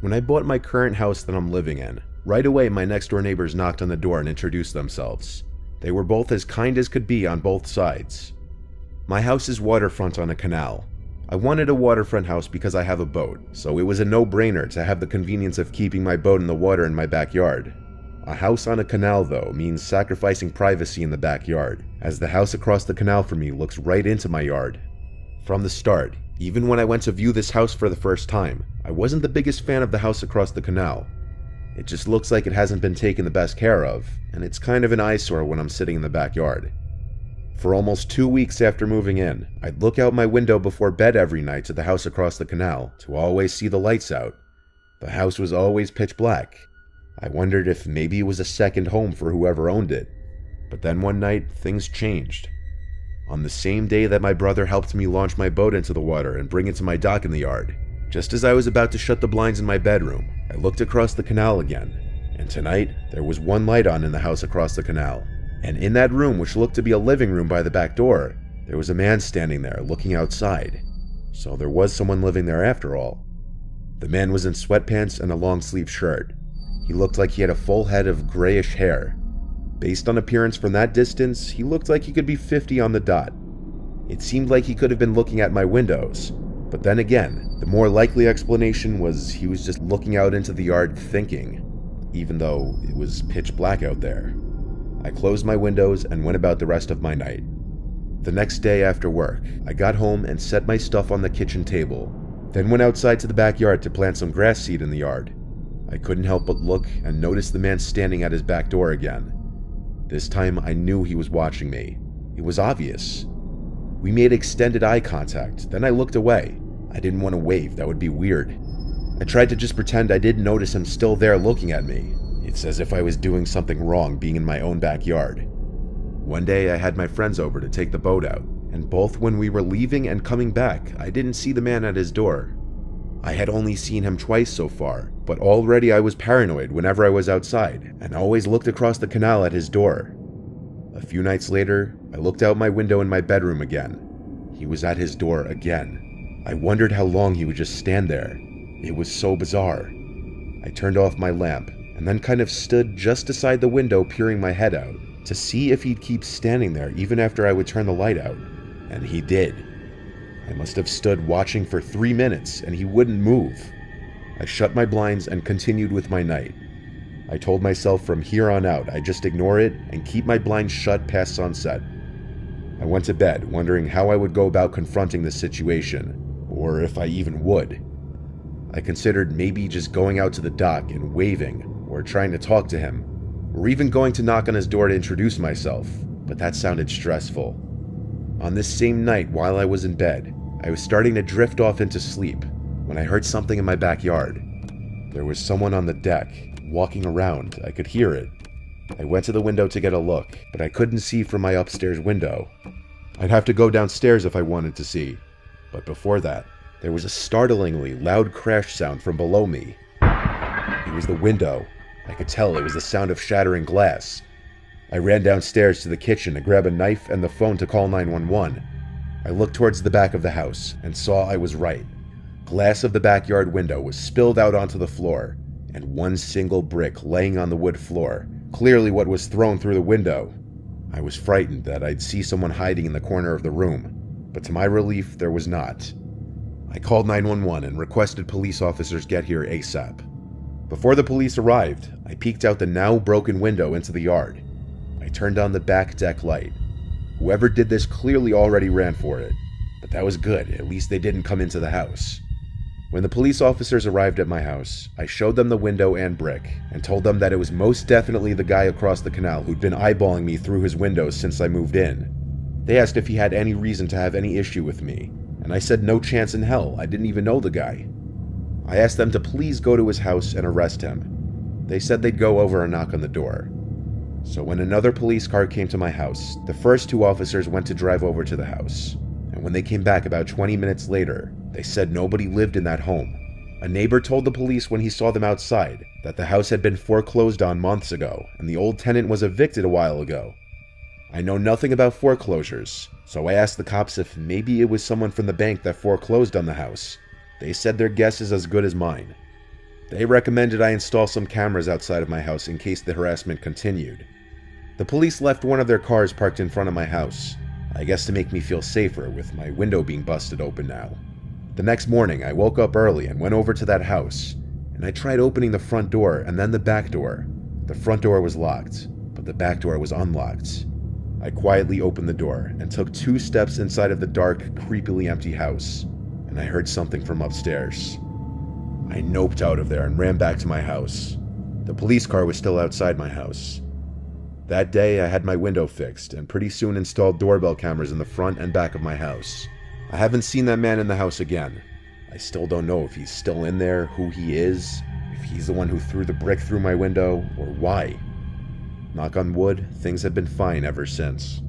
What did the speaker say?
When I bought my current house that I'm living in, right away my next door neighbors knocked on the door and introduced themselves. They were both as kind as could be on both sides. My house is waterfront on a canal. I wanted a waterfront house because I have a boat, so it was a no-brainer to have the convenience of keeping my boat in the water in my backyard. A house on a canal, though, means sacrificing privacy in the backyard, as the house across the canal from me looks right into my yard. From the start, even when I went to view this house for the first time, I wasn't the biggest fan of the house across the canal. It just looks like it hasn't been taken the best care of, and it's kind of an eyesore when I'm sitting in the backyard. For almost 2 weeks after moving in, I'd look out my window before bed every night to the house across the canal to always see the lights out. The house was always pitch black. I wondered if maybe it was a second home for whoever owned it. But then one night, things changed. On the same day that my brother helped me launch my boat into the water and bring it to my dock in the yard, just as I was about to shut the blinds in my bedroom, I looked across the canal again, and tonight there was one light on in the house across the canal, and in that room, which looked to be a living room by the back door, there was a man standing there looking outside. So there was someone living there after all. The man was in sweatpants and a long-sleeve shirt. He looked like he had a full head of grayish hair. Based on appearance from that distance, he looked like he could be 50 on the dot. It seemed like he could have been looking at my windows, but then again, the more likely explanation was he was just looking out into the yard thinking, even though it was pitch black out there. I closed my windows and went about the rest of my night. The next day after work, I got home and set my stuff on the kitchen table, then went outside to the backyard to plant some grass seed in the yard. I couldn't help but look and notice the man standing at his back door again. This time I knew he was watching me. It was obvious. We made extended eye contact, then I looked away. I didn't want to wave, that would be weird. I tried to just pretend I didn't notice him still there looking at me. It's as if I was doing something wrong being in my own backyard. One day I had my friends over to take the boat out, and both when we were leaving and coming back, I didn't see the man at his door. I had only seen him twice so far, but already I was paranoid whenever I was outside, and always looked across the canal at his door. A few nights later, I looked out my window in my bedroom again. He was at his door again. I wondered how long he would just stand there. It was so bizarre. I turned off my lamp, and then kind of stood just beside the window peering my head out, to see if he'd keep standing there even after I would turn the light out. And he did. I must have stood watching for 3 minutes, and he wouldn't move. I shut my blinds and continued with my night. I told myself from here on out I'd just ignore it and keep my blinds shut past sunset. I went to bed wondering how I would go about confronting the situation, or if I even would. I considered maybe just going out to the dock and waving, or trying to talk to him, or even going to knock on his door to introduce myself, but that sounded stressful. On this same night while I was in bed, I was starting to drift off into sleep when I heard something in my backyard. There was someone on the deck, walking around. I could hear it. I went to the window to get a look, but I couldn't see from my upstairs window. I'd have to go downstairs if I wanted to see. But before that, there was a startlingly loud crash sound from below me. It was the window. I could tell it was the sound of shattering glass. I ran downstairs to the kitchen to grab a knife and the phone to call 911. I looked towards the back of the house and saw I was right. Glass of the backyard window was spilled out onto the floor, and one single brick laying on the wood floor, clearly what was thrown through the window. I was frightened that I'd see someone hiding in the corner of the room, but to my relief, there was not. I called 911 and requested police officers get here ASAP. Before the police arrived, I peeked out the now broken window into the yard. I turned on the back deck light. Whoever did this clearly already ran for it, but that was good, at least they didn't come into the house. When the police officers arrived at my house, I showed them the window and brick, and told them that it was most definitely the guy across the canal who'd been eyeballing me through his windows since I moved in. They asked if he had any reason to have any issue with me, and I said no chance in hell, I didn't even know the guy. I asked them to please go to his house and arrest him. They said they'd go over and knock on the door. So when another police car came to my house, the first 2 officers went to drive over to the house. And when they came back about 20 minutes later, they said nobody lived in that home. A neighbor told the police when he saw them outside that the house had been foreclosed on months ago and the old tenant was evicted a while ago. I know nothing about foreclosures, so I asked the cops if maybe it was someone from the bank that foreclosed on the house. They said their guess is as good as mine. They recommended I install some cameras outside of my house in case the harassment continued. The police left one of their cars parked in front of my house, I guess to make me feel safer with my window being busted open now. The next morning, I woke up early and went over to that house, and I tried opening the front door and then the back door. The front door was locked, but the back door was unlocked. I quietly opened the door and took 2 steps inside of the dark, creepily empty house, and I heard something from upstairs. I noped out of there and ran back to my house. The police car was still outside my house. That day, I had my window fixed and pretty soon installed doorbell cameras in the front and back of my house. I haven't seen that man in the house again. I still don't know if he's still in there, who he is, if he's the one who threw the brick through my window, or why. Knock on wood, things have been fine ever since.